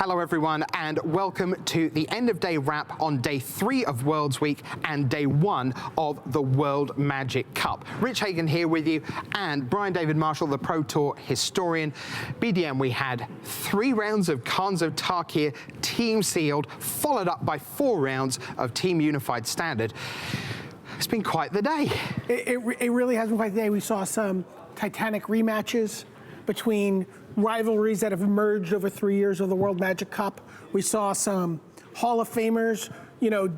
Hello everyone and welcome to the end of day wrap on day 3 of Worlds Week and day 1 of the World Magic Cup. Rich Hagan here with you and Brian David Marshall, the Pro Tour historian. BDM, we had 3 rounds of Khans of Tarkir team sealed, followed up by 4 rounds of Team Unified Standard. It's been quite the day. It really has been quite the day. We saw some titanic rematches between rivalries that have emerged over 3 years of the World Magic Cup. We saw some Hall of Famers,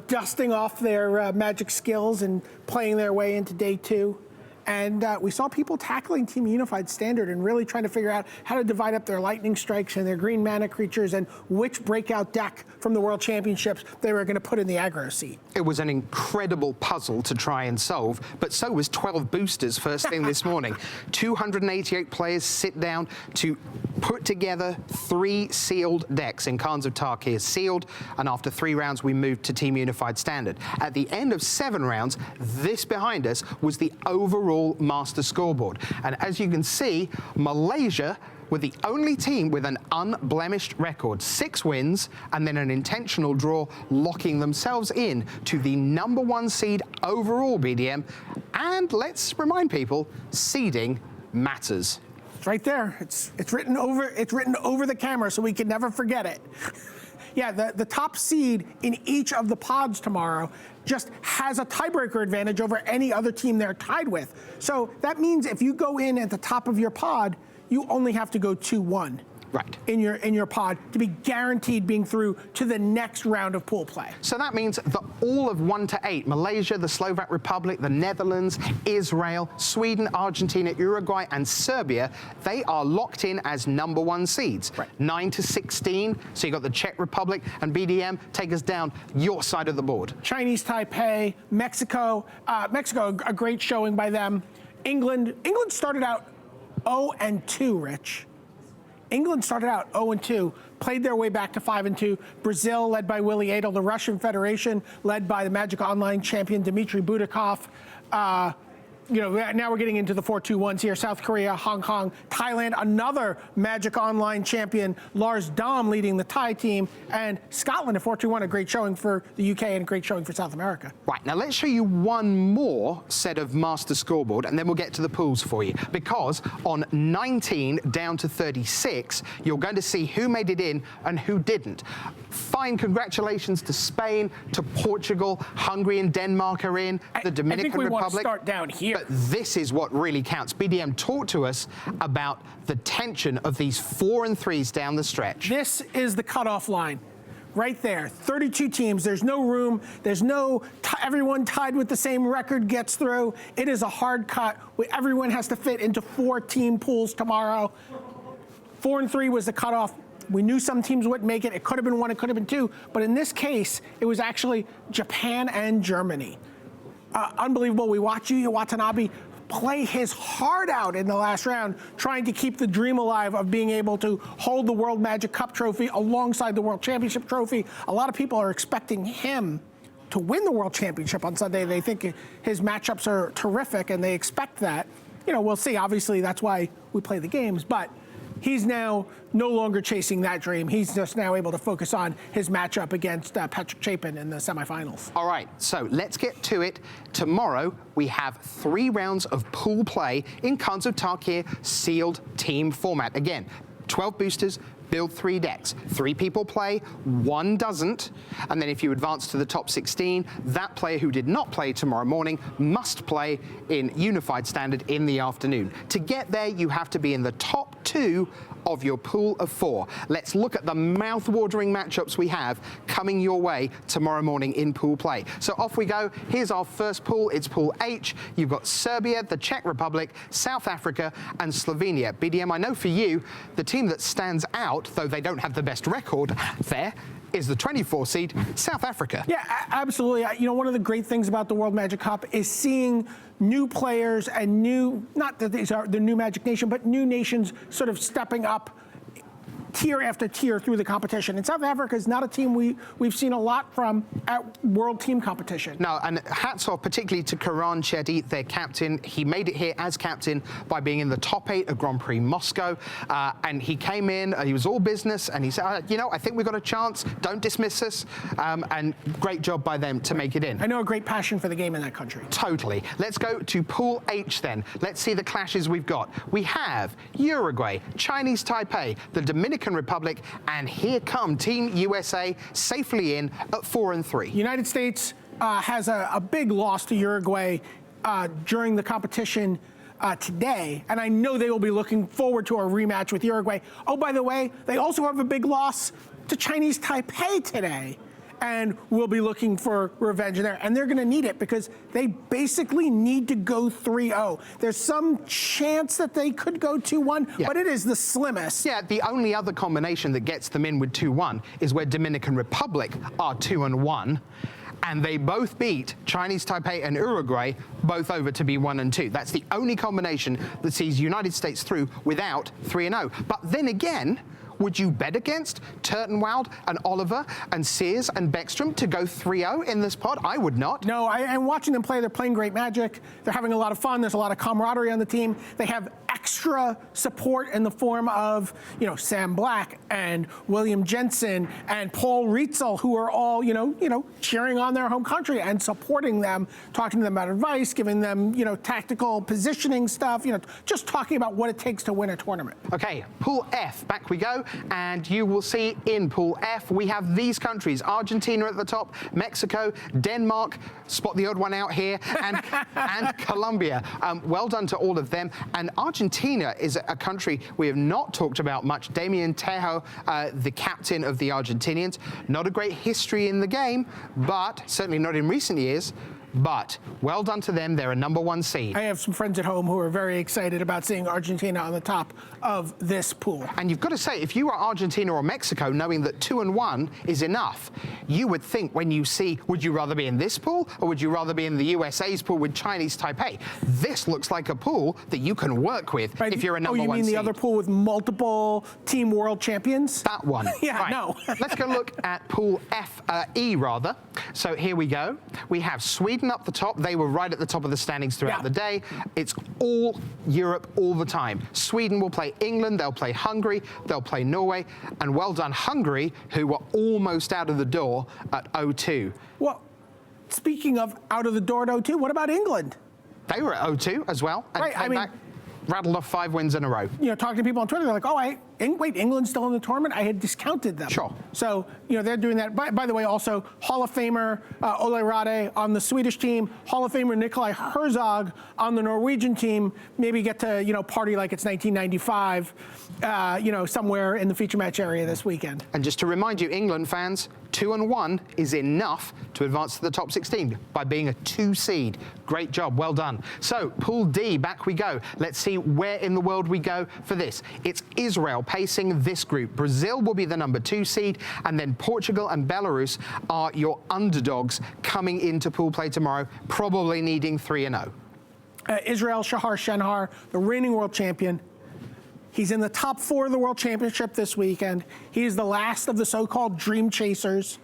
dusting off their Magic skills and playing their way into day 2. And we saw people tackling Team Unified Standard and really trying to figure out how to divide up their lightning strikes and their green mana creatures and which breakout deck from the World Championships they were going to put in the aggro seat. It was an incredible puzzle to try and solve, but so was 12 boosters first thing this morning. 288 players sit down to put together 3 sealed decks in Khans of Tarkir sealed, and after 3 rounds we moved to Team Unified Standard. At the end of 7 rounds, this behind us was the overall master scoreboard. And as you can see, Malaysia were the only team with an unblemished record, 6 wins and then an intentional draw, locking themselves in to the #1 seed overall, BDM. And let's remind people, seeding matters. It's right there. It's written over the camera so we can never forget it. Yeah, the top seed in each of the pods tomorrow just has a tiebreaker advantage over any other team they're tied with. So that means if you go in at the top of your pod, you only have to go 2-1. Right. In your pod to be guaranteed being through to the next round of pool play. So that means that all of 1 to 8, Malaysia, the Slovak Republic, the Netherlands, Israel, Sweden, Argentina, Uruguay, and Serbia, they are locked in as #1 seeds. Right. 9 to 16, so you got the Czech Republic and BDM, take us down your side of the board. Chinese Taipei, Mexico, a great showing by them. England started out 0-2, Rich. England started out 0-2, played their way back to 5-2. Brazil, led by Willie Adel. The Russian Federation, led by the Magic Online champion Dmitry Budakov. Now we're getting into the 4-2-1s here. South Korea, Hong Kong, Thailand, another Magic Online champion, Lars Dom leading the Thai team, and Scotland, a 4-2-1, a great showing for the UK and a great showing for South America. Right, now let's show you one more set of master scoreboard and then we'll get to the pools for you. Because on 19 down to 36, you're going to see who made it in and who didn't. Fine congratulations to Spain, to Portugal, Hungary and Denmark are in, the Dominican Republic. I think we want to start down here. But this is what really counts. BDM, talk to us about the tension of these 4 and 3s down the stretch. This is the cutoff line. Right there, 32 teams, there's no room, there's no, everyone tied with the same record gets through. It is a hard cut. Everyone has to fit into 4 team pools tomorrow. 4 and 3 was the cutoff. We knew some teams wouldn't make it. It could have been 1, it could have been 2. But in this case, it was actually Japan and Germany. Unbelievable. We watch Yuya Watanabe play his heart out in the last round, trying to keep the dream alive of being able to hold the World Magic Cup trophy alongside the World Championship trophy. A lot of people are expecting him to win the World Championship on Sunday. They think his matchups are terrific, and they expect that. We'll see. Obviously, that's why we play the games, but he's now no longer chasing that dream. He's just now able to focus on his matchup against Patrick Chapin in the semifinals. All right, so let's get to it. Tomorrow, we have 3 rounds of pool play in Khans of Tarkir sealed team format. Again, 12 boosters, build 3 decks. 3 people play, 1 doesn't. And then if you advance to the top 16, that player who did not play tomorrow morning must play in Unified Standard in the afternoon. To get there, you have to be in the top 2 of your pool of 4. Let's look at the mouth-watering matchups we have coming your way tomorrow morning in pool play. So off we go. Here's our first pool. It's Pool H. You've got Serbia, the Czech Republic, South Africa, and Slovenia. BDM, I know for you, the team that stands out, though they don't have the best record there, is the 24 seed, South Africa. Yeah, absolutely. One of the great things about the World Magic Cup is seeing new players and not that these are the new Magic Nation, but new nations sort of stepping up tier after tier through the competition. And South Africa is not a team we've seen a lot from at World Team Competition. No, and hats off particularly to Karan Shetty, their captain. He made it here as captain by being in the top 8 at Grand Prix Moscow. And he came in, he was all business, and he said, you know, I think we've got a chance. Don't dismiss us. And great job by them to make it in. I know a great passion for the game in that country. Totally. Let's go to Pool H then. Let's see the clashes we've got. We have Uruguay, Chinese Taipei, the Dominican Republic, and here come Team USA safely in at 4-3. United States has a big loss to Uruguay during the competition today, and I know they will be looking forward to a rematch with Uruguay. Oh, by the way, they also have a big loss to Chinese Taipei today, and we'll be looking for revenge there. And they're going to need it because they basically need to go 3-0. There's some chance that they could go 2-1, but it is the slimmest. Yeah, the only other combination that gets them in with 2-1 is where Dominican Republic are 2-1. And they both beat Chinese Taipei and Uruguay both over to be 1-2. That's the only combination that sees United States through without 3-0. But then again, would you bet against Turtenwald and Oliver and Sears and Beckstrom to go 3-0 in this pod? I would not. No, I'm watching them play. They're playing great Magic. They're having a lot of fun. There's a lot of camaraderie on the team. They have extra support in the form of, you know, Sam Black and William Jensen and Paul Rietzel, who are all, you know, cheering on their home country and supporting them, talking to them about advice, giving them, you know, tactical positioning stuff, you know, just talking about what it takes to win a tournament. Okay, Pool F, back we go. And you will see in Pool F, we have these countries, Argentina at the top, Mexico, Denmark, spot the odd one out here, and Colombia. Well done to all of them. And Argentina is a country we have not talked about much. Damian Tejo, the captain of the Argentinians. Not a great history in the game, but certainly not in recent years. But well done to them. They're a #1 seed. I have some friends at home who are very excited about seeing Argentina on the top of this pool. And you've got to say, if you are Argentina or Mexico, knowing that 2-1 is enough, you would think when you see, would you rather be in this pool or would you rather be in the USA's pool with Chinese Taipei? This looks like a pool that you can work with if you're a #1 seed. Oh, you mean the other pool with multiple team world champions? That one. Yeah, right. no. Let's go look at Pool E rather. So here we go. We have Sweden up the top. They were right at the top of the standings throughout the day. It's all Europe all the time. Sweden will play England, they'll play Hungary, they'll play Norway, and well done Hungary, who were almost out of the door at 0-2. Well, speaking of out of the door at 0-2, what about England? They were at 0-2 as well, and right, came back, rattled off 5 wins in a row. You know, talking to people on Twitter, they're like, oh, wait, England's still in the tournament? I had discounted them. Sure. So, you know, they're doing that. By the way, also, Hall of Famer Ole Rade on the Swedish team, Hall of Famer Nikolai Herzog on the Norwegian team, maybe get to, you know, party like it's 1995, you know, somewhere in the feature match area this weekend. And just to remind you, England fans, 2-1 is enough to advance to the top 16 by being a 2 seed. Great job, well done. So, Pool D, back we go. Let's see where in the world we go for this. It's Israel pacing this group. Brazil will be the #2 seed, and then Portugal and Belarus are your underdogs coming into pool play tomorrow, probably needing 3-0. Israel Shahar Shenhar, the reigning world champion. He's in the top 4 of the World Championship this weekend. He's the last of the so-called dream chasers.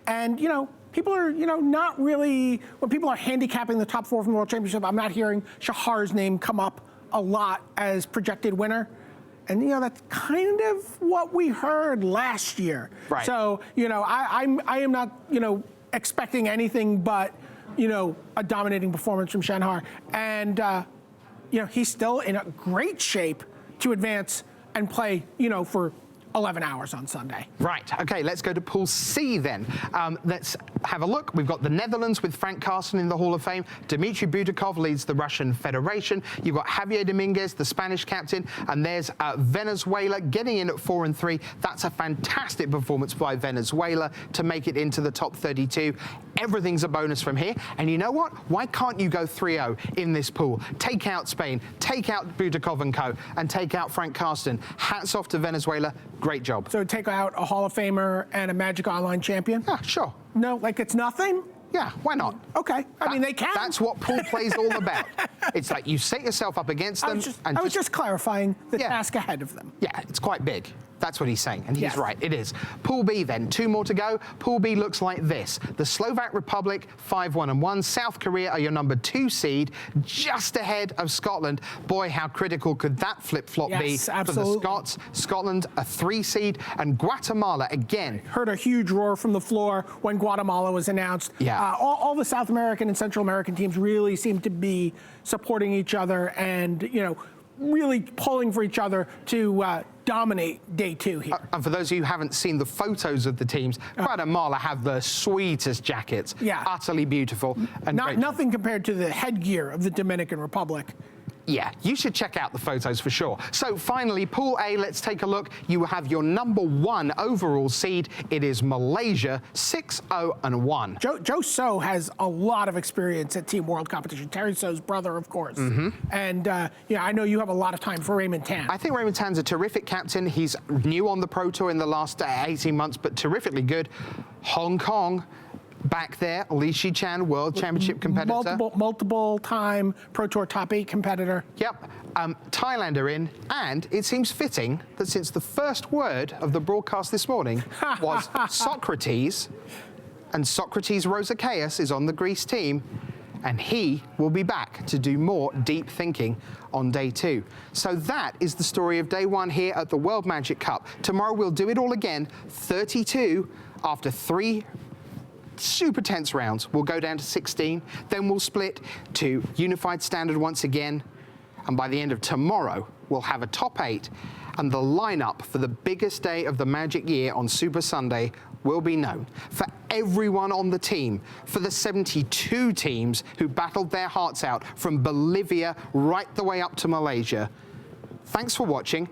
And, you know, people are, you know, not really, when people are handicapping the top 4 from the World Championship, I'm not hearing Shahar's name come up a lot as projected winner. And, you know, that's kind of what we heard last year. Right. So, you know, I am not, you know, expecting anything but, you know, a dominating performance from Shenhar. And, you know, he's still in a great shape to advance and play, you know, for 11 hours on Sunday. Right, okay, let's go to Pool C then. Let's have a look. We've got the Netherlands with Frank Carsten in the Hall of Fame. Dmitry Budakov leads the Russian Federation. You've got Javier Dominguez, the Spanish captain, and there's Venezuela getting in at 4-3. That's a fantastic performance by Venezuela to make it into the top 32. Everything's a bonus from here. And you know what? Why can't you go 3-0 in this pool? Take out Spain, take out Budakov and co, and take out Frank Carsten. Hats off to Venezuela. Great job. So take out a Hall of Famer and a Magic Online champion? Yeah, sure. No, like it's nothing? Yeah, why not? Okay. I mean, they can. That's what pool play's all about. It's like you set yourself up against them. I was just clarifying the task ahead of them. Yeah, it's quite big. That's what he's saying, and he's Yes. right, it is. Pool B then, 2 more to go. Pool B looks like this. The Slovak Republic, 5-1-1. South Korea are your number 2 seed, just ahead of Scotland. Boy, how critical could that flip-flop be Yes, for the absolutely. Scots? Scotland, a 3 seed, and Guatemala, again, Heard a huge roar from the floor when Guatemala was announced. Yeah. All the South American and Central American teams really seem to be supporting each other and, really pulling for each other to dominate day 2 here. and for those of you who haven't seen the photos of the teams, Guatemala have the sweetest jackets. Yeah. Utterly beautiful. And great. Nothing compared to the headgear of the Dominican Republic. Yeah, you should check out the photos for sure. So finally, Pool A, let's take a look. You have your number 1 overall seed. It is Malaysia, 6-0-1. Joe So has a lot of experience at Team World competition. Terry So's brother, of course. And I know you have a lot of time for Raymond Tan. I think Raymond Tan's a terrific captain. He's new on the Pro Tour in the last 18 months, but terrifically good. Hong Kong, back there, Li Shichan, World Championship competitor. Multiple time Pro Tour top 8 competitor. Yep. Thailand are in, and it seems fitting that since the first word of the broadcast this morning was Socrates, and Socrates Rosakaias is on the Greece team, and he will be back to do more deep thinking on day 2. So that is the story of day 1 here at the World Magic Cup. Tomorrow we'll do it all again, 32 after 3 super tense rounds. We'll go down to 16, then we'll split to unified standard once again, and by the end of tomorrow, we'll have a top 8, and the lineup for the biggest day of the Magic year on Super Sunday will be known. For everyone on the team, for the 72 teams who battled their hearts out from Bolivia right the way up to Malaysia. Thanks for watching.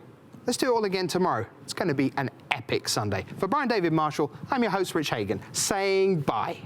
Let's do it all again tomorrow. It's going to be an epic Sunday. For Brian David Marshall, I'm your host, Rich Hagan, saying bye.